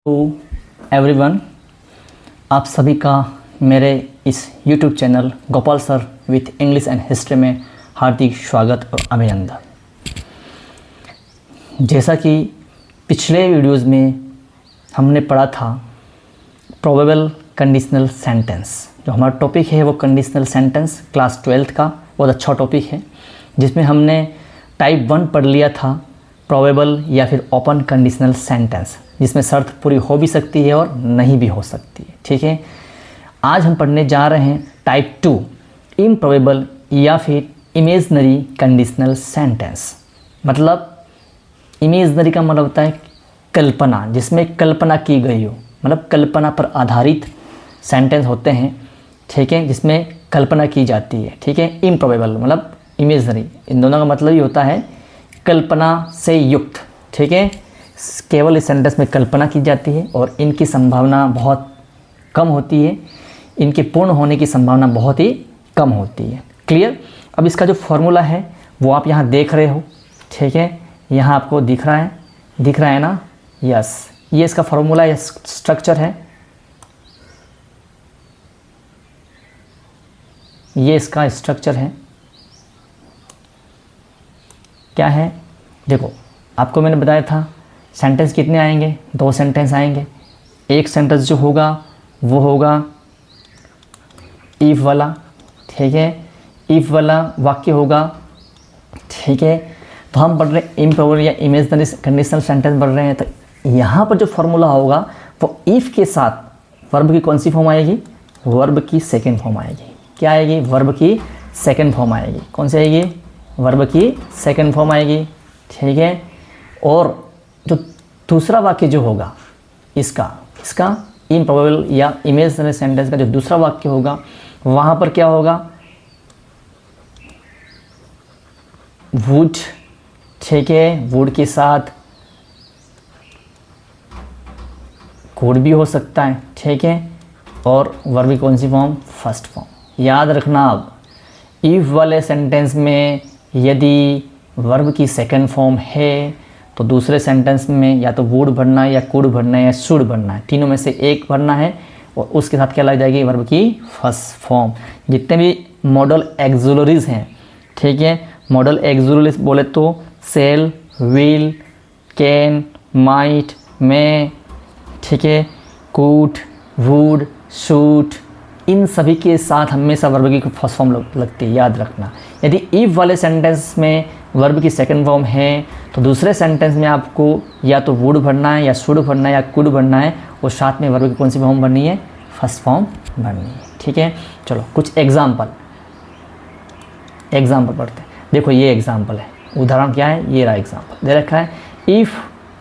Everyone, आप सभी का मेरे इस YouTube channel Gopal sir with English and history में हार्दिक स्वागत और अभिनंदन। जैसा कि पिछले वीडियोस में हमने पढ़ा था प्रोबेबल कंडीशनल सेंटेंस, जो हमारा टॉपिक है वो कंडीशनल सेंटेंस क्लास 12th का बहुत अच्छा टॉपिक है, जिसमें हमने टाइप 1 पढ़ लिया था प्रोबेबल या फिर ओपन कंडीशनल सेंटेंस, जिसमें शर्त पूरी हो भी सकती है और नहीं भी हो सकती है। ठीक है, आज हम पढ़ने जा रहे हैं टाइप 2 इम्प्रोबेबल या फिर इमेजनरी कंडीशनल सेंटेंस। मतलब इमेजनरी का मतलब होता है कल्पना, जिसमें कल्पना की गई हो, मतलब कल्पना पर आधारित सेंटेंस होते हैं। ठीक है, जिसमें कल्पना की जाती है। ठीक है, इम्प्रोबेबल मतलब इमेजनरी, इन दोनों का मतलब ये होता है कल्पना से युक्त। ठीक है, केवल इस सेंटेंस में कल्पना की जाती है और इनकी संभावना बहुत कम होती है, इनके पूर्ण होने की संभावना बहुत ही कम होती है। क्लियर? अब इसका जो फॉर्मूला है वो आप यहाँ देख रहे हो। ठीक है, यहाँ आपको दिख रहा है ना? यस, ये इसका फॉर्मूला या स्ट्रक्चर है, ये इसका स्ट्रक्चर है। क्या है? देखो, आपको मैंने बताया था सेंटेंस कितने आएंगे, 2 सेंटेंस आएंगे। एक सेंटेंस जो होगा वो होगा इफ़ वाला। ठीक है, इफ़ वाला वाक्य होगा। ठीक है, तो हम पढ़ रहे हैं इम्प्रोबेबल या इमेजनरी कंडीशनल सेंटेंस पढ़ रहे हैं, तो यहाँ पर जो फॉर्मूला होगा वो इफ़ के साथ वर्ब की कौन सी फॉर्म आएगी? वर्ब की सेकेंड फॉर्म आएगी। क्या आएगी? वर्ब की सेकेंड फॉर्म आएगी। कौन सी आएगी? वर्ब की सेकेंड फॉर्म आएगी। ठीक है, और जो दूसरा वाक्य जो होगा इसका इम्प्रोबेबल या इमेजनरी सेंटेंस का जो दूसरा वाक्य होगा, वहाँ पर क्या होगा? वुड। ठीक है, वुड के साथ कुड भी हो सकता है। ठीक है, और वर्ब की कौन सी फॉर्म? First form. याद रखना, अब इफ़ वाले सेंटेंस में यदि वर्ब की सेकंड फॉर्म है तो दूसरे सेंटेंस में या तो वुड भरना है या कुड भरना है या शुड भरना है, तीनों में से एक भरना है, और उसके साथ क्या लग जाएगी? वर्ब की फर्स्ट फॉर्म। जितने भी मॉडल एक्सुलरीज हैं, ठीक है, मॉडल एक्सुलरीज बोले तो सेल, विल, कैन, माइट, मे, ठीक है, कुड, वुड, शुड, इन सभी के साथ हमेशा वर्ब की फर्स्ट फॉर्म लगती है। याद रखना, यदि इफ़ वाले सेंटेंस में वर्ब की सेकंड फॉर्म है तो दूसरे सेंटेंस में आपको या तो वुड भरना है या शुड भरना है या कुड भरना है, और साथ में वर्ब की कौन सी फॉर्म भरनी है? फर्स्ट फॉर्म भरनी है। ठीक है, चलो कुछ एग्जाम्पल पढ़ते हैं। देखो, ये एग्जाम्पल है, उदाहरण क्या है? ये रहा एग्जाम्पल दे रखा है, if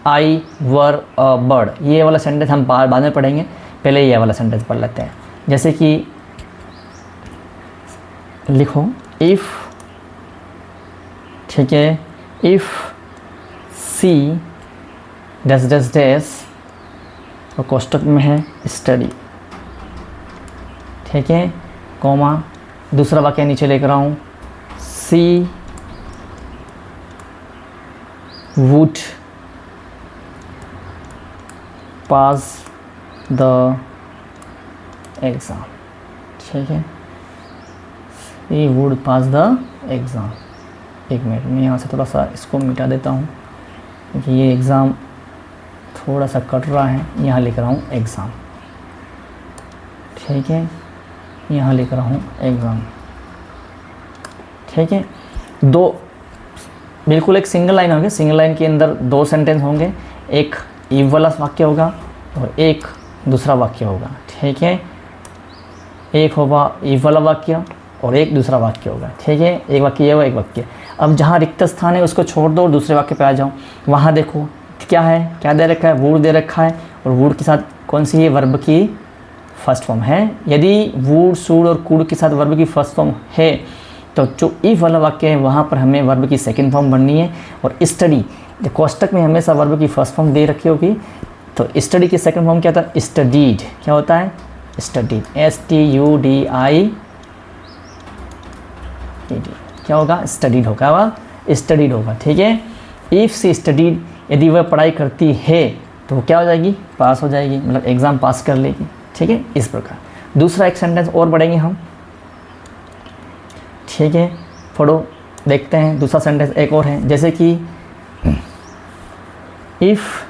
I were a bird. ये वाला सेंटेंस हम बाद में पढ़ेंगे, पहले ये वाला सेंटेंस पढ़ लेते हैं। जैसे कि लिखो इफ़, ठीक है, if she dash dash dash, और कोष्टक में है स्टडी। ठीक है, कॉमा, दूसरा वाक्य नीचे लेकर आऊँ, सी वुड पास द एग्ज़ाम। ठीक है, सी वुड पास द एग्ज़ाम। एक मिनट में यहाँ से थोड़ा सा इसको मिटा देता हूँ, क्योंकि ये एग्ज़ाम थोड़ा सा कट रहा है। यहाँ लिख रहा हूँ एग्ज़ाम। ठीक है, यहाँ लिख रहा हूँ एग्ज़ाम। ठीक है, दो बिल्कुल एक सिंगल लाइन होगी, सिंगल लाइन के अंदर 2 सेंटेंस होंगे, एक इफ वाला वाक्य होगा और एक दूसरा वाक्य होगा। ठीक है, एक होगा इफ वाला वाक्य और एक दूसरा वाक्य होगा। ठीक है, एक वाक्य ये होगा, एक वाक्य। अब जहाँ रिक्त स्थान है उसको छोड़ दो और दूसरे वाक्य पे आ जाओ। वहाँ देखो क्या है, क्या दे रखा है? वुड दे रखा है, और वुड के साथ कौन सी है? वर्ब की फर्स्ट फॉर्म है। यदि वुड, शुड और कुड के साथ वर्ब की फर्स्ट फॉर्म है तो जो इफ वाला वाक्य है वहाँ पर हमें वर्ब की सेकंड फॉर्म बननी है। और स्टडी, कोष्टक में हमेशा वर्ब की फर्स्ट फॉर्म दे रखी होगी, तो स्टडी की सेकंड फॉर्म क्या होता है? स्टडीड। क्या होता है? Studied, STUDI। क्या होगा? स्टडीड होगा, स्टडीड होगा। ठीक है, इफ़ सी स्टडीड, यदि वह पढ़ाई करती है तो वो क्या हो जाएगी, पास हो जाएगी, मतलब एग्ज़ाम पास कर लेगी। ठीक है, इस प्रकार। दूसरा एक सेंटेंस और पढ़ेंगे हम। ठीक है, पढ़ो, देखते हैं दूसरा सेंटेंस एक और है, जैसे कि if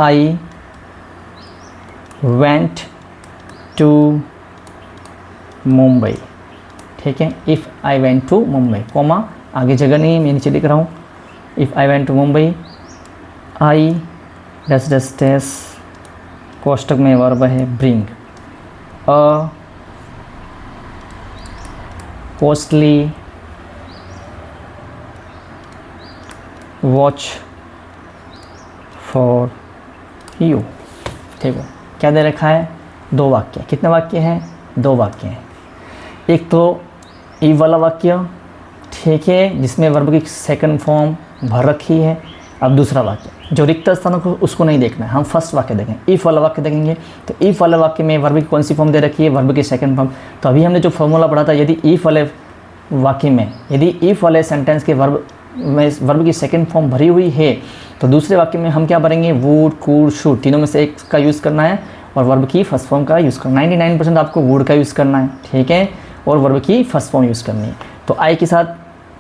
I went to Mumbai. ठीक है, if I went to Mumbai, comma आगे जगह नहीं है, मैं नीचे लिख रहा हूँ। If I went to Mumbai, I dash dash dash, कोष्टक में वर्ब है bring a costly watch for you. ठीक है, क्या दे रखा है, 2 वाक्य। कितने वाक्य हैं, 2 वाक्य हैं। एक तो ई वाला वाक्य, ठीक है, जिसमें वर्ब की सेकंड फॉर्म भर रखी है। अब दूसरा वाक्य जो रिक्त स्थानों को उसको नहीं देखना है, हम फर्स्ट वाक्य देखेंगे, इफ़ वाला वाक्य देखेंगे। तो इफ़ वाले वाक्य में वर्ब की कौन सी फॉर्म दे रखी है, वर्ब की सेकंड फॉर्म। तो अभी हमने जो फॉर्मूला पढ़ा था, यदि इफ़ वाले वाक्य में, यदि इफ़ वाले सेंटेंस के वर्ब में वर्ब की सेकंड फॉर्म भरी हुई है, तो दूसरे वाक्य में हम क्या भरेंगे, वुड, कुड, शुड, तीनों में से एक का यूज़ करना है और वर्ब की फर्स्ट फॉर्म का यूज़ करना है। 99% आपको वुड का यूज़ करना है। ठीक है, और वर्ब की फर्स्ट फॉर्म यूज़ करनी है। तो आई के साथ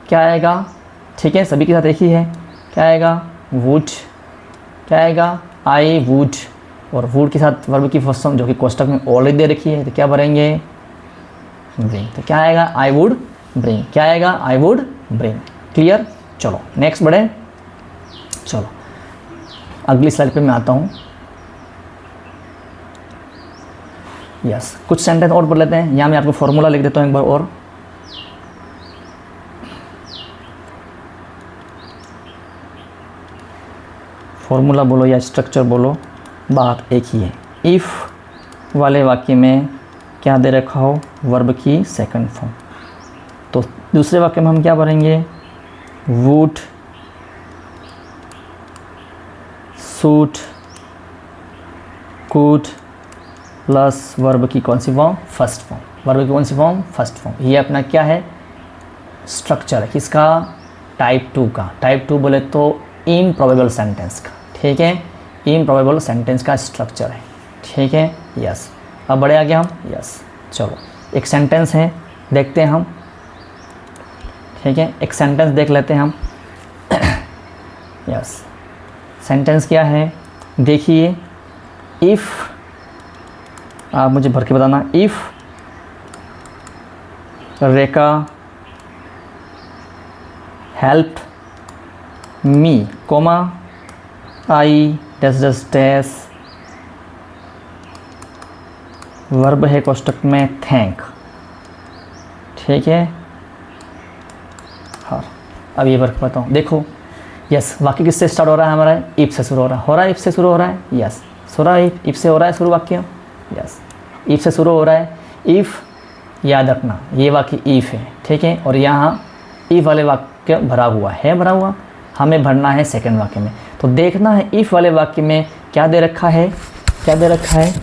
क्या आएगा, ठीक है, सभी के साथ एक ही है, क्या आएगा, वुड, क्या आएगा, आई वुड, और वुड के साथ वर्ब की फर्स्ट फॉर्म जो कि कोष्टक में ऑलरेडी दे रखी है, तो क्या भरेंगे, ब्रिंग। तो क्या आएगा, आई वुड ब्रिंग, क्या आएगा, आई वुड ब्रिंग। क्लियर। चलो नेक्स्ट बढ़े। चलो अगली स्लाइड पे मैं आता हूँ। यस, कुछ सेंटेंस और पढ़ लेते हैं। यहाँ मैं आपको फॉर्मूला लिख देता हूँ एक बार और। फॉर्मूला बोलो या स्ट्रक्चर बोलो, बात एक ही है। इफ़ वाले वाक्य में क्या दे रखा हो, वर्ब की सेकंड फॉर्म। तो दूसरे वाक्य में हम क्या भरेंगे, would, suit, could plus verb की कौन सी फॉर्म, फर्स्ट फॉर्म। वर्ब की कौन सी फॉर्म, फर्स्ट फॉर्म। ये अपना क्या है, स्ट्रक्चर है किसका, टाइप 2 का। टाइप 2 बोले तो इम्प्रॉबेबल सेंटेंस का। ठीक है, इम्प्रॉबेबल सेंटेंस का स्ट्रक्चर है। ठीक है, यस। अब बड़े आगे हम, यस। चलो एक सेंटेंस है, देखते हैं हम। ठीक है, एक सेंटेंस देख लेते हैं हम। यस, सेंटेंस क्या है, देखिए। इफ़, आप मुझे भर के बताना। If Rekha help me, comma I dash dash dash, verb है कोष्टक में थैंक। ठीक है, हाँ। अब ये वर्क बताऊँ, देखो। यस, वाक्य किससे स्टार्ट हो रहा है हमारा, इफ से शुरू हो रहा है, इफ से शुरू हो रहा है। यस, इफ से हो रहा है शुरू वाक्य। यस, इफ से शुरू हो रहा है। इफ़, याद रखना ये वाक्य इफ है। ठीक है, और यहाँ इफ वाले वाक्य भरा हुआ है, भरा हुआ हमें भरना है सेकंड वाक्य में। तो देखना है इफ वाले वाक्य में क्या दे रखा है, क्या दे रखा है,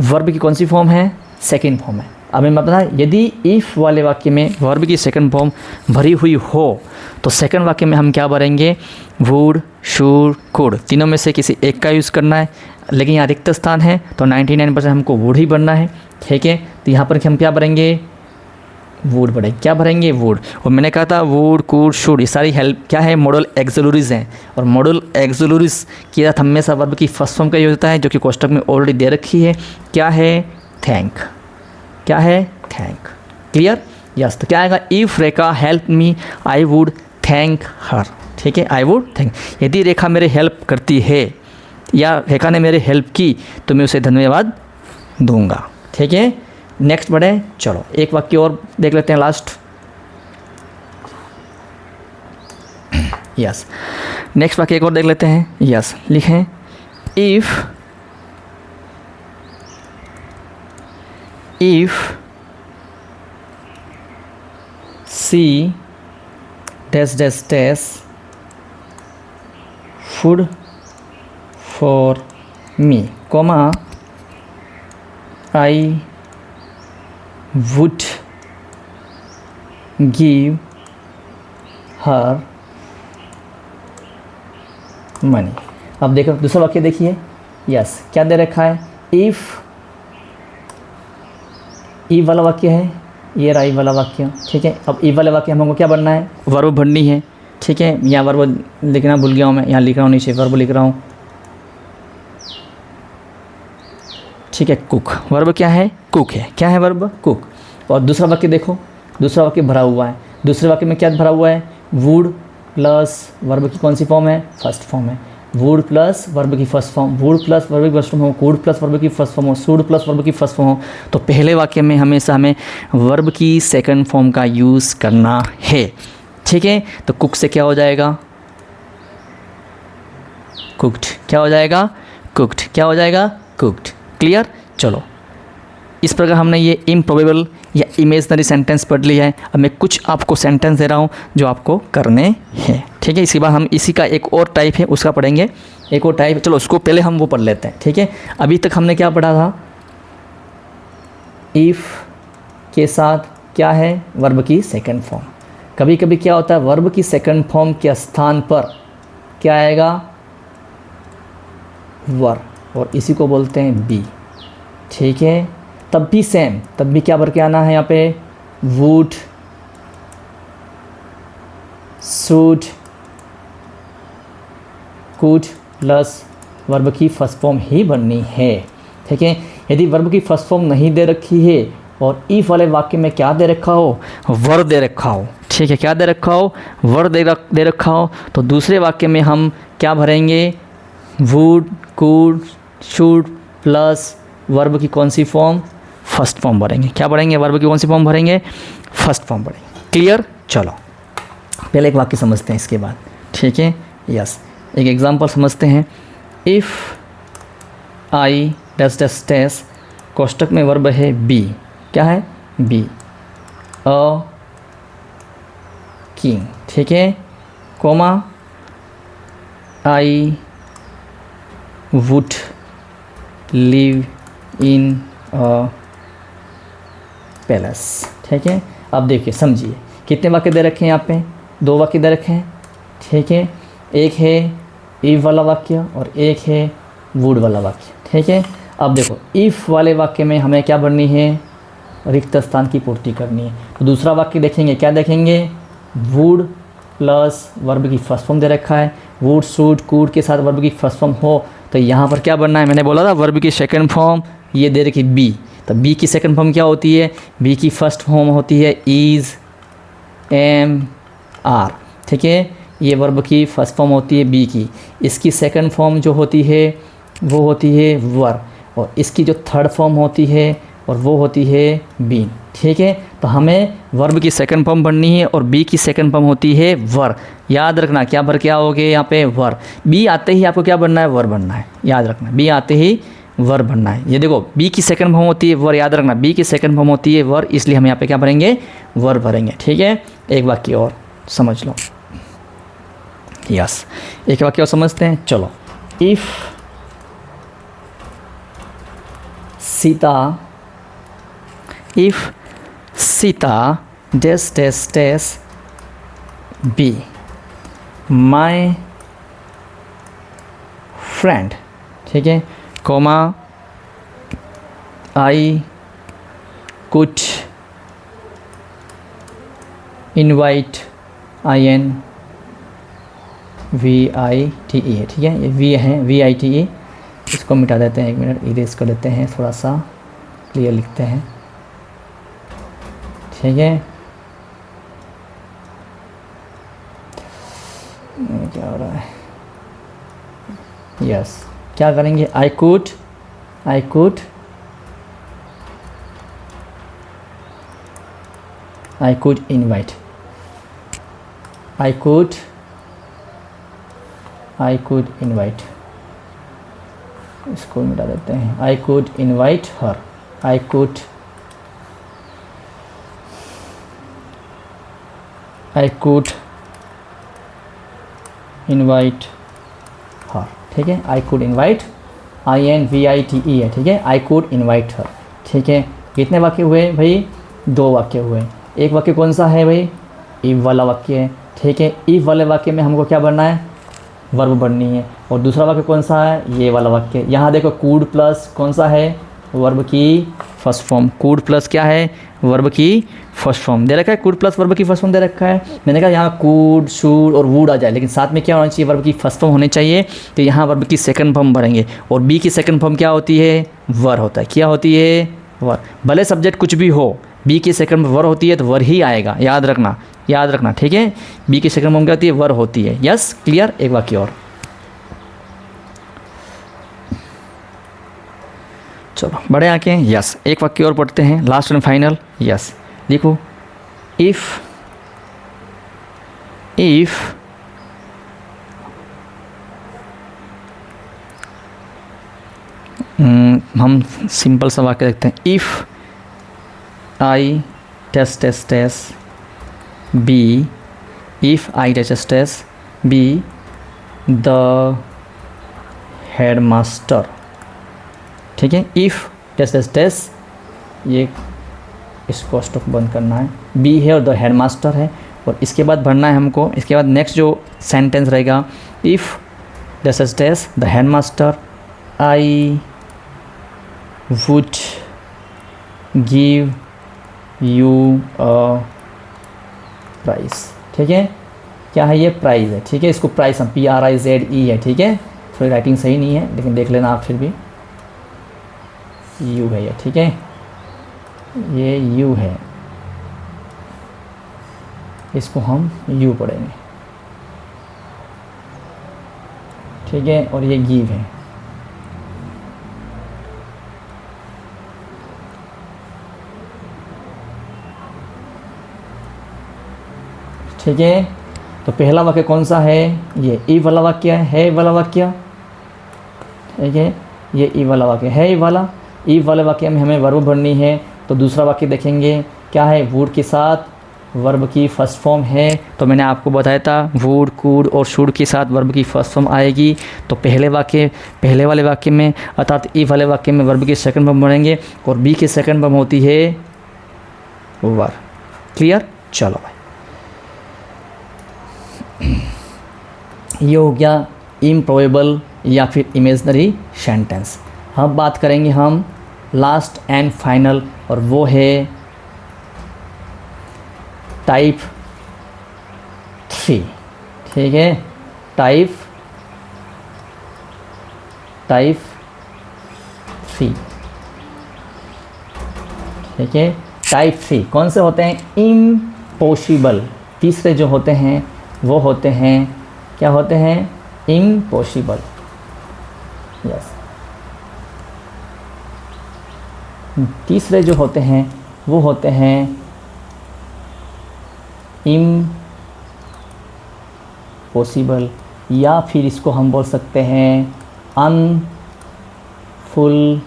वर्ब की कौन सी फॉर्म है, सेकंड फॉर्म है। अब मैं बता, यदि इफ़ वाले वाक्य में वर्ब की सेकंड फॉर्म भरी हुई हो तो सेकंड वाक्य में हम क्या भरेंगे, वुड, शुड, कुड, तीनों में से किसी एक का यूज़ करना है। लेकिन यहाँ रिक्त स्थान है तो 99% हमको वुड ही भरना है। ठीक है, तो यहाँ पर हम क्या भरेंगे, वुड भरेंगे। क्या भरेंगे, वुड। और मैंने कहा था वुड, कुड, शुड ये सारी हेल्प क्या है, मॉडल एक्सुलरीज हैं। और मॉडल एक्सुलरीज के साथ हमेशा वर्ब की फर्स्ट फॉर्म का यूज होता है जो कि कोष्टक में ऑलरेडी दे रखी है। क्या है, थैंक। क्या है, थैंक। क्लियर। यस, तो क्या आएगा, if Rekha help me I would thank her. ठीक है, आई वुड थैंक। यदि रेखा मेरे हेल्प करती है या रेखा ने मेरे हेल्प की तो मैं उसे धन्यवाद दूंगा। ठीक है, नेक्स्ट बढ़े। चलो एक वाक्य और देख लेते हैं, लास्ट। यस, नेक्स्ट वाक्य एक और देख लेते हैं। यस, लिखें। If she dash dash dash food for me, comma I would give her money. अब देखो दूसरा वाक्य देखिए, यस क्या दे रखा है, इफ़, ई वाला वाक्य है, ये रहा ई वाला वाक्य, ठीक है। अब ई वाले वाक्य हमको क्या बनना है, वर्ब भरनी है, ठीक है। यहाँ वर्ब लिखना भूल गया हूँ मैं, यहाँ लिख रहा हूँ नीचे वर्ब लिख रहा हूँ, ठीक है। कुक, वर्ब क्या है, कुक है, क्या है वर्ब, कुक। और दूसरा वाक्य देखो, दूसरा वाक्य भरा हुआ है, दूसरे वाक्य में क्या भरा हुआ है, वुड प्लस वर्ब की कौन सी फॉर्म है, फर्स्ट फॉर्म है, वुड प्लस वर्ब की first form, would plus verb की फर्स्ट फॉर्म हो, कुड प्लस वर्ब की फर्स्ट फॉर्म हो, शुड प्लस वर्ब की फर्स्ट फॉर्म हो, तो पहले वाक्य में हमेशा हमें वर्ब की सेकंड फॉर्म का यूज़ करना है, ठीक है। तो कुक से क्या हो जाएगा, कुक्ड, क्या हो जाएगा, कुक्ड, क्या हो जाएगा, कुक्ड। क्लियर। चलो इस प्रकार हमने ये इम्प्रोबेबल या इमेजनरी सेंटेंस पढ़ लिया है। अब मैं कुछ आपको सेंटेंस दे रहा हूँ जो आपको करने हैं, ठीक है। इसके बाद हम इसी का एक और टाइप है उसका पढ़ेंगे, एक और टाइप, चलो उसको पहले हम वो पढ़ लेते हैं, ठीक है। अभी तक हमने क्या पढ़ा था, इफ़ के साथ क्या है, वर्ब की सेकंड फॉर्म। कभी कभी क्या होता है, वर्ब की सेकंड फॉर्म के स्थान पर क्या आएगा, वर, और इसी को बोलते हैं बी, ठीक है। तब भी सेम, तब भी क्या भर के आना है यहाँ पे, would, should, could plus verb की फर्स्ट फॉर्म ही बननी है, ठीक है। यदि वर्ब की फर्स्ट फॉर्म नहीं दे रखी है और इफ वाले वाक्य में क्या दे रखा हो, वर दे रखा हो, ठीक है, क्या दे रखा हो, वर दे रखा हो, तो दूसरे वाक्य में हम क्या भरेंगे, would, could, should plus verb की कौन सी फॉर्म, फर्स्ट फॉर्म भरेंगे। क्या भरेंगे, वर्ब की कौन सी फॉर्म भरेंगे, फर्स्ट फॉर्म भरेंगे। क्लियर। चलो पहले एक वाक्य समझते हैं इसके बाद, ठीक है। यस, एक एग्जांपल समझते हैं। इफ़ आई डस डस टेस, कोष्टक में वर्ब है बी, क्या है, बी अ किंग, ठीक है, comma I would live in a palace, ठीक है। अब देखिए समझिए, कितने वाक्य दे रखे हैं यहाँ पे, दो वाक्य दे रखे हैं, ठीक है। एक है इफ वाला वाक्य और एक है वुड वाला वाक्य, ठीक है। अब देखो इफ़ वाले वाक्य में हमें क्या भरनी है, रिक्त स्थान की पूर्ति करनी है। तो दूसरा वाक्य देखेंगे, क्या देखेंगे, वुड प्लस वर्ब की फर्स्ट फॉर्म दे रखा है, वुड, शुड, कुड के साथ वर्ब की फर्स्ट फॉर्म हो, तो यहाँ पर क्या बनना है, मैंने बोला था वर्ब की सेकंड फॉर्म ये दे रखी बी, तो बी की सेकंड फॉर्म क्या होती है, बी की फर्स्ट फॉर्म होती है इज़, एम, आर, ठीक है। ये वर्ब की फर्स्ट फॉर्म होती है बी की, इसकी सेकंड फॉर्म जो होती है वो होती है वर, और इसकी जो थर्ड फॉर्म होती है और वो होती है बीन, ठीक है। तो हमें वर्ब की सेकंड फॉर्म बननी है और बी की सेकंड फॉर्म होती है वर। याद रखना क्या भर के आओगे यहाँ पे, वर। बी आते ही आपको क्या बनना है, वर बनना है, याद रखना, बी आते ही वर बनना है। ये देखो बी की सेकंड फॉर्म होती है वर, याद रखना बी की सेकंड फॉर्म होती है वर, इसलिए हम यहाँ पे क्या भरेंगे, वर भरेंगे, ठीक है। एक वाक्य और समझ लो, यस, एक वाक्य और समझते हैं। चलो, if Sita, if Sita dash dash dash be my friend, ठीक है, comma I could invite, I N V I T E है, ठीक है, ये वी है, वी आई टी ई, इसको मिटा देते हैं, एक मिनट इरेज कर लेते हैं, थोड़ा सा क्लियर लिखते हैं, ठीक है। क्या हो रहा है, यस, क्या करेंगे, I could invite, I could invite, इसको मिटा देते हैं, I could invite her, I could invite her, ठीक है। I could invite, I N V I T E है, ठीक है, आई कुड इनवाइट हर, ठीक है। कितने वाक्य हुए भाई, दो वाक्य हुए। एक वाक्य कौन सा है भाई, इफ वाला वाक्य है, ठीक है। इफ वाले वाक्य में हमको क्या भरना है, वर्ब बननी है। और दूसरा वाक्य कौन सा है, ये वाला वाक्य। यहाँ देखो कूड प्लस कौन सा है, वर्ब की फर्स्ट फॉर्म। कूड प्लस क्या है, वर्ब की फर्स्ट फॉर्म दे रखा है। कूड प्लस वर्ब की फर्स्ट फॉर्म दे रखा है। मैंने कहा यहाँ कूड शूड और वुड आ जाए, लेकिन साथ में क्या होना चाहिए, वर्ब की फर्स्ट फॉर्म होनी चाहिए। तो यहाँ वर्ब की सेकंड फॉर्म भरेंगे। और बी की सेकंड फॉर्म क्या होती है, वर होता है। क्या होती है, वर। भले सब्जेक्ट कुछ भी हो, बी की सेकंड वर होती है तो वर ही आएगा, याद रखना, याद रखना, ठीक है। बी की सेकंड फॉर्म क्या होती है, वर होती है। Yes, clear. एक वाक्य और, चलो बड़े आके। यस, एक वाक्य और पढ़ते हैं, लास्ट एंड फाइनल। यस, देखो, इफ़ हम सिंपल सा वाक्य देखते हैं। If I test be, if I test be the head master, ठीक है। इफ़ टेस्ट ये इसको स्टॉप बंद करना है, बी है और द हेड मास्टर है। और इसके बाद भरना है हमको, इसके बाद नेक्स्ट जो सेंटेंस रहेगा, if test the head master I would give you a prize, ठीक है। क्या है ये, प्राइज़ है, ठीक है। इसको प्राइस हम PRIZE है, ठीक है। थोड़ी राइटिंग सही नहीं है लेकिन देख लेना आप, फिर भी यू है ये, ठीक है। ये यू है, इसको हम यू पढ़ेंगे, ठीक है। और ये गिव है, ठीक है। तो पहला वाक्य कौन सा है, ये ई वाला वाक्य है वाला वाक्य, ठीक है। ये ई वाला वाक्य है, ई वाले वाक्य में हमें वर्ब भरनी है। तो दूसरा वाक्य देखेंगे क्या है, वुड के साथ वर्ब की फर्स्ट फॉर्म है। तो मैंने आपको बताया था वुड, कूड और शुड के साथ वर्ब की फर्स्ट फॉर्म आएगी। तो पहले वाले वाक्य में अर्थात ई वाले वाक्य में वर्ब की सेकंड फॉर्म बनेंगे और बी की सेकंड फॉर्म होती है वर। क्लियर, चलो भाई। ये हो गया इम्प्रोबेबल या फिर इमेजिनरी सेंटेंस। अब बात करेंगे हम लास्ट एंड फाइनल, और वो है टाइप 3, ठीक है। टाइप 3, ठीक है। टाइप 3 कौन से होते हैं, इम्पॉसिबल। तीसरे जो होते हैं वो होते हैं, क्या होते हैं, इम्पॉसिबल। यस, तीसरे जो होते हैं वो होते हैं इम्पॉसिबल, या फिर इसको हम बोल सकते हैं अनफुलफिल्ड,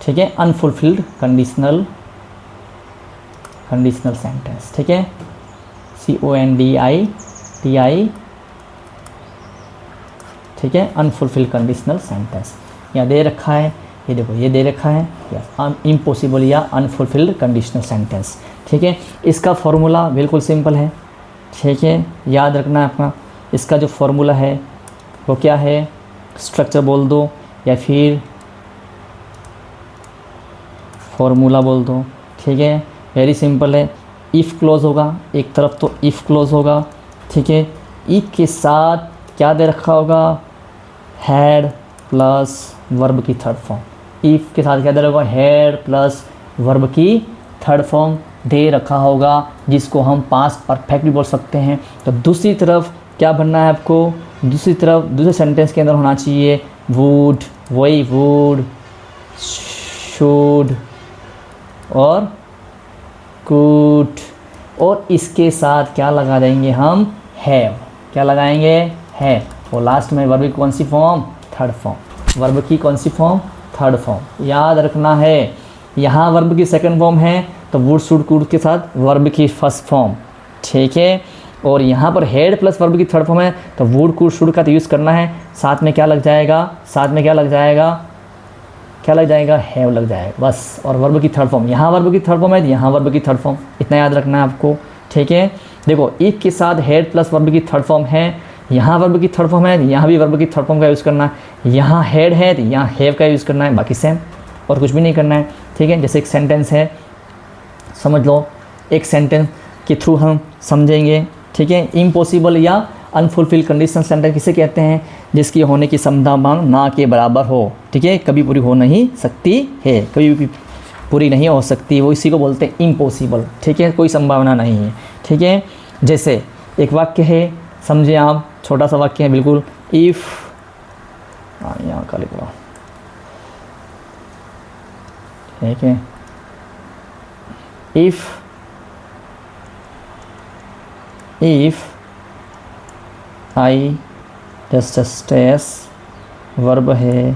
ठीक है। अनफुलफिल्ड कंडीशनल सेंटेंस, ठीक है। CONDITI, ठीक है। अनफुलफिल्ड कंडीशनल सेंटेंस यहाँ दे रखा है, ये देखो ये दे रखा है, इम्पॉसिबल या अनफुलफिल्ड कंडीशनल सेंटेंस, ठीक है। इसका फॉर्मूला बिल्कुल सिंपल है, ठीक है। याद रखना है अपना, इसका जो फॉर्मूला है वो क्या है, स्ट्रक्चर बोल दो या फिर फॉर्मूला बोल दो, ठीक है। वेरी सिंपल है। इफ़ क्लोज होगा एक तरफ, तो इफ़ क्लोज होगा, ठीक है। इफ़ के साथ क्या दे रखा होगा, हैड प्लस वर्ब की थर्ड फॉर्म। इफ़ के साथ क्या दे रखा होगा, हैड प्लस वर्ब की थर्ड फॉर्म दे रखा होगा, जिसको हम पास्ट परफेक्ट भी बोल सकते हैं। तो दूसरी तरफ क्या बनना है आपको, दूसरी तरफ दूसरे सेंटेंस के अंदर होना चाहिए वुड, वही वुड, शुड और कुड, और इसके साथ क्या लगा देंगे हम, हैव। क्या लगाएंगे, है। और लास्ट में वर्ब की कौन सी फॉर्म, थर्ड फॉर्म। वर्ब की कौन सी फॉर्म, थर्ड फॉर्म। याद रखना है, यहाँ वर्ब की सेकंड फॉर्म है तो वुड शुड कुड के साथ वर्ब की फर्स्ट फॉर्म, ठीक है। और यहाँ पर हेड प्लस वर्ब की थर्ड फॉर्म है तो वुड कुड शुड का तो यूज़ करना है, साथ में क्या लग जाएगा, साथ में क्या लग जाएगा, क्या लग जाएगा, हैव लग जाएगा बस। और वर्ब की थर्ड फॉर्म, यहाँ वर्ब की थर्ड फॉर्म है, यहाँ वर्ब की थर्ड फॉर्म, इतना याद रखना है आपको। ठीक है। देखो इफ के साथ हैड प्लस वर्ब की थर्ड फॉर्म है, यहाँ वर्ब की थर्ड फॉर्म है, यहाँ भी वर्ब की थर्ड फॉर्म का यूज़ करना है, यहाँ हैड है तो यहाँ हैव का यूज़ करना है, बाकी सेम और कुछ भी नहीं करना है। ठीक है, जैसे एक सेंटेंस है, समझ लो, एक सेंटेंस के थ्रू हम समझेंगे। ठीक है, इम्पॉसिबल या अनफुलफिल कंडीशनल सेंटेंस किसे कहते हैं? जिसकी होने की संभावना ना के बराबर हो। ठीक है, कभी पूरी हो नहीं सकती है, कभी भी पूरी नहीं हो सकती, वो इसी को बोलते हैं इम्पॉसिबल। ठीक है, कोई संभावना नहीं है। ठीक है, जैसे एक वाक्य है, समझे आप, छोटा सा वाक्य है बिल्कुल, इफ़, यहाँ का लिख लो। ठीक है, if I just वर्ब है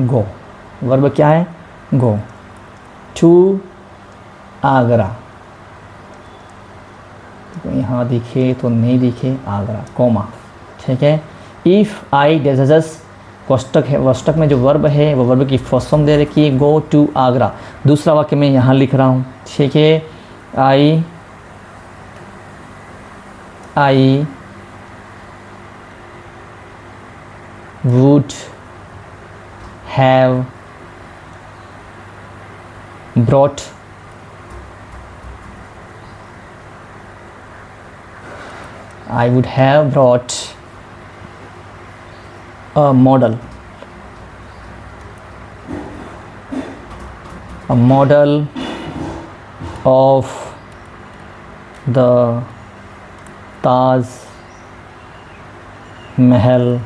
गो, वर्ब क्या है? गो टू आगरा, तो यहाँ दिखे तो नहीं दिखे आगरा, कोमा। ठीक है, इफ़ आई जस्ट कोष्टक है, कोष्टक में जो वर्ब है वो वर्ब की फर्स्ट फॉर्म दे रखी है, गो टू आगरा। दूसरा वाक्य मैं यहाँ लिख रहा हूँ। ठीक है, आई would have brought a model of the Taj Mahal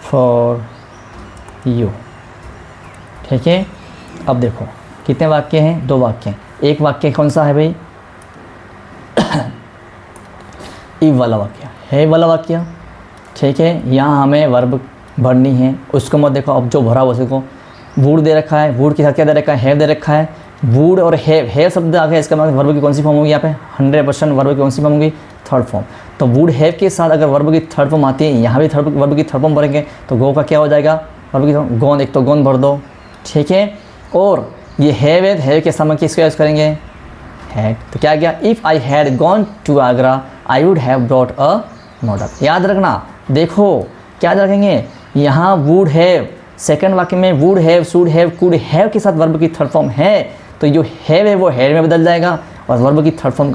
for you। ठीक है, अब देखो कितने वाक्य हैं? 2 वाक्य हैं। एक वाक्य कौन सा है भाई? इफ वाला वाक्य, है वाला वाक्य। ठीक है, यहाँ हमें वर्ब भरनी है, उसको मत देखो, अब जो भरा हो उसको वुड दे रखा है, वुड के साथ क्या दे रखा है? हैव दे रखा है। वुड और हैव शब्द आ गया, इसका मतलब वर्ब की कौन सी फॉर्म होगी यहाँ पे? 100% वर्ब की कौन सी फॉर्म होगी? Third form. तो वुड हैव के साथ अगर वर्ब की थर्ड फॉर्म आती है, यहाँ भी वर्ब की थर्ड फॉर्म भरेंगे, तो गो का क्या हो जाएगा? वर्ब की गोन, एक तो गोन भर दो। ठीक है, और ये हैव के समय किसको यूज़ करेंगे? हैड। तो क्या गया? If I had gone to Agra I would have brought a model. याद रखना, देखो क्या याद रखेंगे, यहाँ वुड हैव, सेकंड वाक्य में would have, should have, could have के साथ वर्ब की थर्ड फॉर्म है, तो जो हैव है वो हैड में बदल जाएगा और वर्ब की थर्ड फॉर्म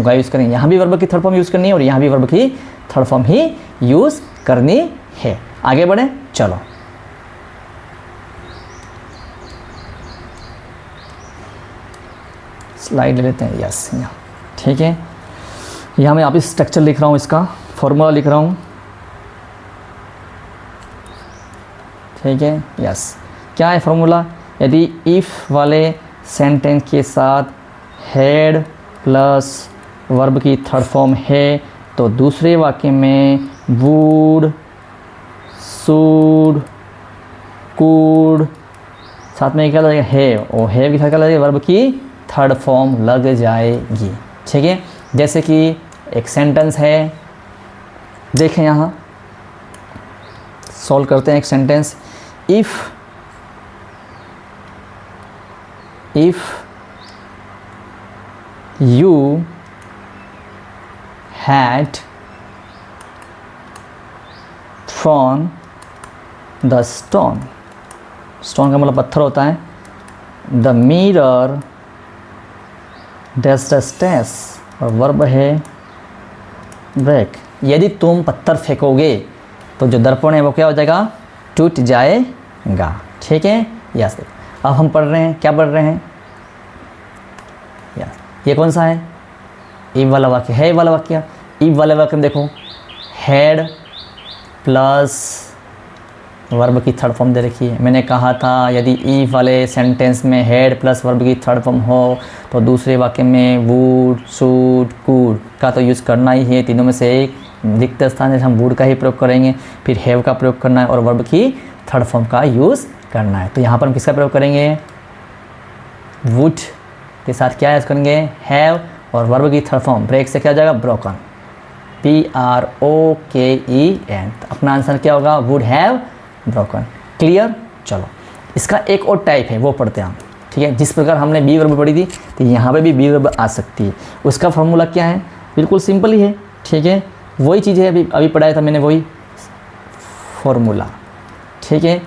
का यूज़ करेंगे। यहाँ भी वर्ब की थर्ड फॉर्म यूज़ करनी है और यहाँ भी वर्ब की थर्ड फॉर्म ही यूज़ करनी है। आगे बढ़े, चलो स्लाइड ले लेते हैं। यस, यहाँ ठीक है, यहाँ मैं आप स्ट्रक्चर लिख रहा हूँ, इसका फॉर्मूला लिख रहा हूँ। ठीक है, यस, क्या है फॉर्मूला? यदि इफ़ वाले सेंटेंस के साथ हैड प्लस वर्ब की थर्ड फॉर्म है तो दूसरे वाक्य में वुड, शुड, कुड, साथ में क्या लगेगा? हैव, और हैव के साथ क्या लगेगा? वर्ब की थर्ड फॉर्म लग जाएगी। ठीक है, जैसे कि एक सेंटेंस है, देखें यहाँ सॉल्व करते हैं एक sentence. If you had thrown the stone का मतलब पत्थर होता है। the mirror dash और वर्ब है break। यदि तुम पत्थर फेंकोगे तो जो दर्पण है वो क्या हो जाएगा? टूट जाएगा। ठीक है, यस। अब हम पढ़ रहे हैं, क्या पढ़ रहे हैं? यस, ये कौन सा है? इफ वाला वाक्य है, वाला वाक्य। इफ वाले वाक्य में देखो, हैड प्लस वर्ब की थर्ड फॉर्म दे रखी है। मैंने कहा था यदि इफ वाले सेंटेंस में हैड प्लस वर्ब की थर्ड फॉर्म हो तो दूसरे वाक्य में वुड, शुड, कुड का तो यूज़ करना ही है। तीनों में से एक रिक्त स्थान है, हम वुड का ही प्रयोग करेंगे, फिर हैव का प्रयोग करना है और वर्ब की थर्ड फॉर्म का यूज़ करना है। तो यहाँ पर हम किसका प्रयोग करेंगे? वुड के साथ क्या यूज़ करेंगे? हैव, और वर्ब की थर्ड फॉर्म ब्रेक से क्या हो जाएगा? Broken, BROKEN। तो अपना आंसर क्या होगा? Would have broken. क्लियर? चलो इसका एक और टाइप है, वो पढ़ते हैं हम। ठीक है, जिस प्रकार हमने बी वर्ब पढ़ी थी तो यहाँ पे भी बी वर्ब आ सकती है। उसका फॉर्मूला क्या है? बिल्कुल सिंपल ही है, ठीक है। वही चीज़ है, अभी अभी पढ़ाया था मैंने वही फॉर्मूला, ठीक है।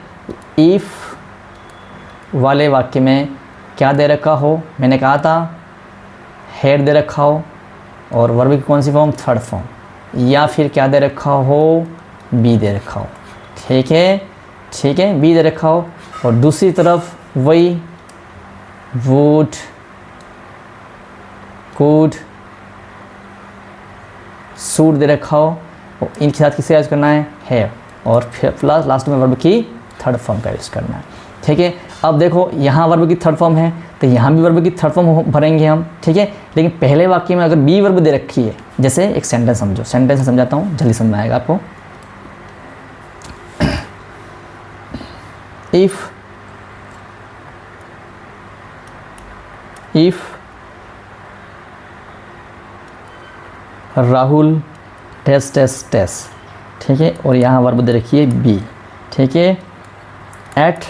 इफ़ वाले वाक्य में क्या दे रखा हो, मैंने कहा था हेड दे रखा हो और वर्ब की कौन सी फॉर्म, थर्ड फॉर्म, या फिर क्या दे रखा हो, बी दे रखा हो, ठीक है, ठीक है, बी दे रखा हो। और दूसरी तरफ वही वुड, कुड, सूट दे रखा हो और इनके साथ किसे यूज़ करना है, हैव, और फिर प्लस लास्ट में वर्ब की थर्ड फॉर्म का यूज़ करना है, ठीक है। अब देखो यहाँ वर्ब की थर्ड फॉर्म है तो यहाँ भी वर्ब की थर्ड फॉर्म भरेंगे हम, ठीक है। लेकिन पहले वाक्य में अगर बी वर्ब दे रखी है, जैसे एक सेंटेंस समझो, सेंटेंस समझाता हूँ, जल्दी समझ में आएगा आपको। If Rahul test test test, ठीक है, और यहाँ वर्ब दे रखी है बी, ठीक है, एट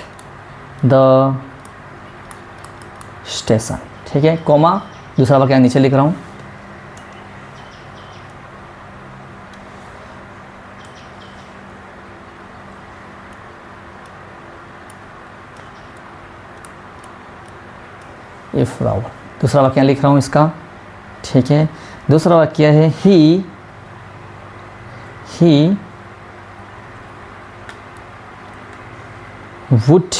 द स्टेशन, ठीक है, कोमा, दूसरा वाक्य नीचे लिख रहा हूँ। इफ राहुल, दूसरा वाक्य लिख रहा हूँ इसका, ठीक है। दूसरा वाक्य है ही would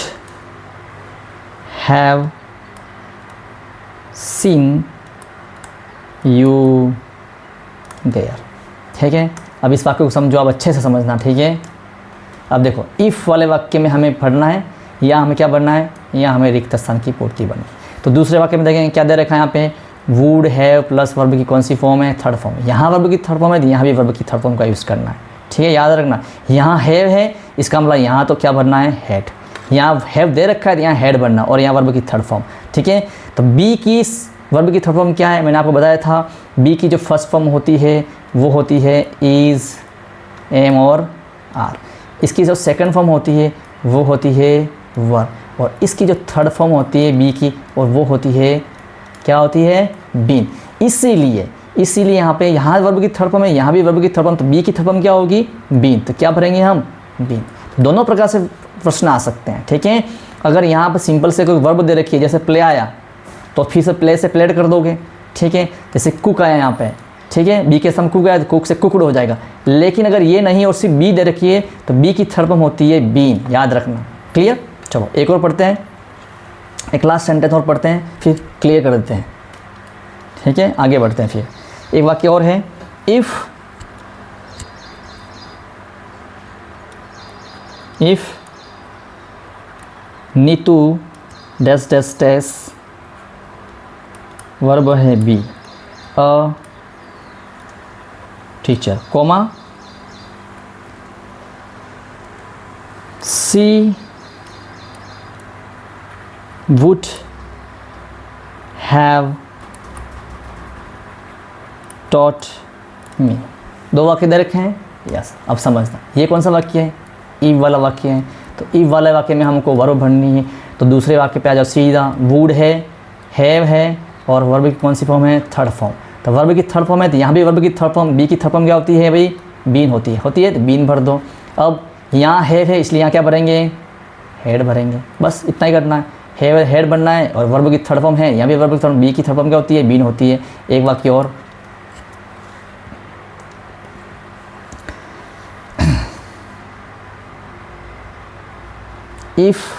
have seen you there, ठीक है। अब इस वाक्य को समझो, अब अच्छे से समझना, ठीक है। अब देखो इफ़ वाले वाक्य में हमें पढ़ना है या हमें क्या पढ़ना है, या हमें रिक्त स्थान की पूर्ति बननी। तो दूसरे वाक्य में देखेंगे क्या दे रखा है यहाँ पे, वुड हैव प्लस वर्ब की कौन सी फॉर्म है, थर्ड फॉर्म। यहाँ वर्ब की थर्ड फॉर्म है तो यहाँ भी वर्ब की थर्ड फॉर्म का यूज़ करना है, ठीक है, याद रखना। यहाँ हैव है, इसका मतलब यहाँ तो क्या भरना है, हैड। यहाँ हैव दे रखा है तो यहाँ हैड भरना, और यहाँ वर्ब की थर्ड फॉर्म, ठीक है। तो बी की वर्ब की थर्ड फॉर्म क्या है, मैंने आपको बताया था। बी की जो फर्स्ट फॉर्म होती है वो होती है इज़, एम और आर। इसकी जो सेकंड फॉर्म होती है वो होती है वर, और इसकी जो थर्ड फॉर्म होती है बी की, और वो होती है क्या होती है, बीन। इसीलिए यहाँ पे यहाँ वर्ब की थर्ड फॉर्म है, यहाँ भी वर्ब की थर्ड फॉर्म, तो बी की थर्ड फॉर्म क्या होगी, बीन। तो क्या भरेंगे हम, बीन। दोनों प्रकार से प्रश्न आ सकते हैं, ठीक है। अगर यहाँ पे सिंपल से कोई वर्ब दे रखी है, जैसे प्ले आया तो फिर से प्ले से प्लेड कर दोगे, ठीक है। जैसे कुक आया यहाँ पे, ठीक है, बी के सम कुक आया तो कुक से कुकड हो जाएगा। लेकिन अगर ये नहीं और सिर्फ बी दे रखी है तो बी की थर्ड फॉर्म होती है बीन, याद रखना, क्लियर। चलो एक और पढ़ते हैं, एक लास्ट सेंटेंस और पढ़ते हैं, फिर क्लियर कर देते हैं, ठीक है, आगे बढ़ते हैं। फिर एक वाक्य और है, if Neetu dash dash dash, verb है be, a teacher, comma, she would have taught me। दो वाक्य दे रखे हैं, यस। अब समझना ये कौन सा वाक्य है, इफ वाला वाक्य है। तो इफ वाले वाक्य में हमको वर्ब भरनी है, तो दूसरे वाक्य पे आ जाओ सीधा। वुड है, हैव है, और वर्ब की कौन सी फॉर्म है, थर्ड फॉर्म। तो वर्ब की थर्ड फॉर्म है तो यहाँ भी वर्ब की थर्ड फॉर्म, बी की थर्ड फॉर्म क्या होती है भाई, बीन होती है तो बीन भर दो। अब यहाँ हैव है इसलिए यहाँ क्या भरेंगे, हेड भरेंगे, बस इतना ही करना है। हेड बनना है, और वर्ब की थर्ड फॉर्म है, यहाँ भी वर्ब की थर्ड, बी की थर्ड फॉर्म क्या होती है, बीन होती है। एक वाक्य और, इफ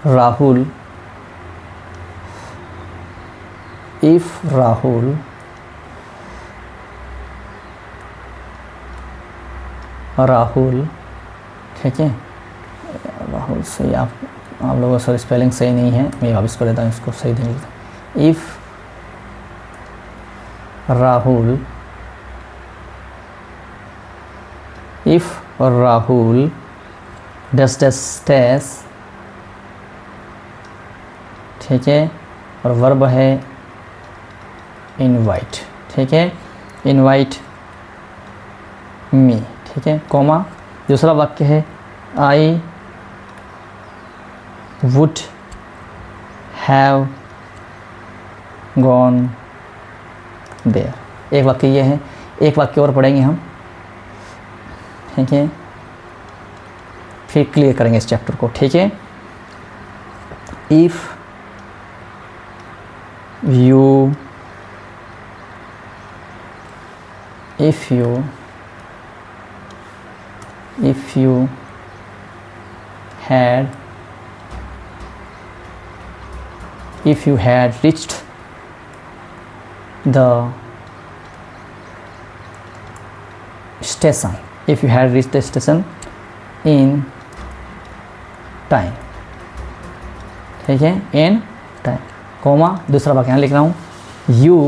राहुल ठीक है, राहुल सही, आप लोगों का स्पेलिंग सही नहीं है, मैं वापस कर देता हूँ, इसको सही नहीं लिखता। If Rahul dash dash dash, ठीक है, और वर्ब है इनवाइट, ठीक है, इनवाइट मी, ठीक है, कोमा। दूसरा वाक्य है आई would have gone there। एक वाक्य ये है, एक वाक्य और पढ़ेंगे हम, ठीक है, फिर क्लियर करेंगे इस चैप्टर को, ठीक है। If you had reached the station, if you had reached the station in time, ठीक है, in time, कोमा दूसरा वाक्य यहाँ लिख रहा हूँ, you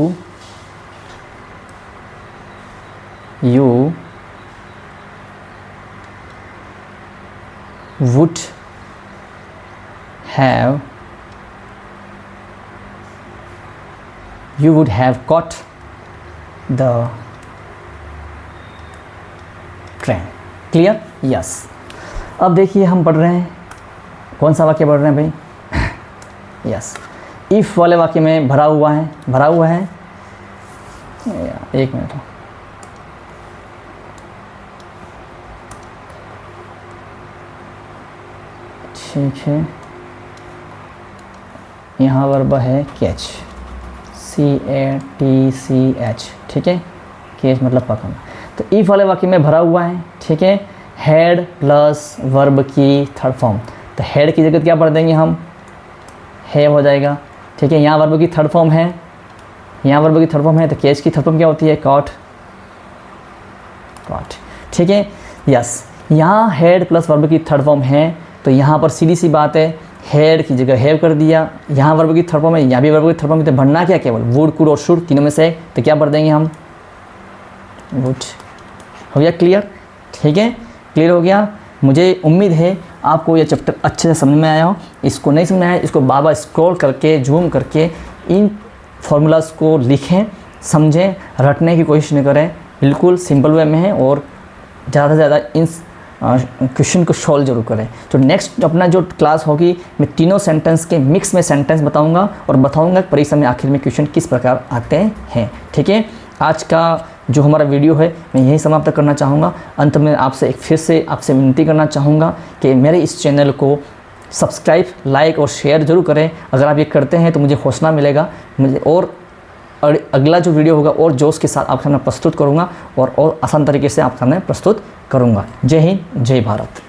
would have caught the train। Clear? Yes. अब देखिए हम पढ़ रहे हैं, कौन सा वाक्य पढ़ रहे हैं भाई? यस, इफ़ वाले वाक्य में भरा हुआ है, एक मिनट, ठीक है, यहाँ वर्ब है कैच, CATCH, ठीक है, कैच मतलब पकड़ना। तो इफ वाले वाक्य में भरा हुआ है, ठीक है, हेड प्लस वर्ब की थर्ड फॉर्म, तो हेड की जगह क्या पढ़ देंगे हम, हैव हो जाएगा, ठीक है। यहाँ वर्ब की थर्ड फॉर्म है, तो कैच की थर्ड फॉर्म क्या होती है, कॉट, ठीक है, यस। यहाँ हेड प्लस वर्ब की थर्ड फॉर्म है, तो यहाँ पर सीधी सी बात है, हेड की जगह हैव कर दिया, यहाँ वर्ब की थर्ड फॉर्म है, यहाँ भी वर्ब की थर्ड फॉर्म है, तो भरना क्या, केवल वुड, कुड और शुड तीनों में से, तो क्या भर देंगे हम, वुड। हो गया क्लियर? ठीक है, क्लियर हो गया। मुझे उम्मीद है आपको ये चैप्टर अच्छे से समझ में आया हो। इसको नहीं समझ में आया, इसको बार बार स्क्रॉल करके जूम करके इन फॉर्मूलाज को लिखें, समझें, रटने की कोशिश नहीं करें, बिल्कुल सिंपल वे में है, और ज़्यादा से ज़्यादा इन क्वेश्चन को सॉल्व जरूर करें। तो नेक्स्ट अपना जो क्लास होगी, मैं तीनों सेंटेंस के मिक्स में सेंटेंस बताऊंगा और बताऊंगा परीक्षा में आखिर में क्वेश्चन किस प्रकार आते हैं। ठीक है, आज का जो हमारा वीडियो है मैं यही समाप्त करना चाहूँगा। अंत में आपसे फिर से आपसे विनती करना चाहूँगा कि मेरे इस चैनल को सब्सक्राइब, लाइक और शेयर ज़रूर करें। अगर आप ये करते हैं तो मुझे हौसला मिलेगा, मुझे और अगला जो वीडियो होगा और जोश के साथ आपके सामने प्रस्तुत करूँगा और आसान तरीके से आपके सामने प्रस्तुत करूँगा। जय हिंद, जय भारत।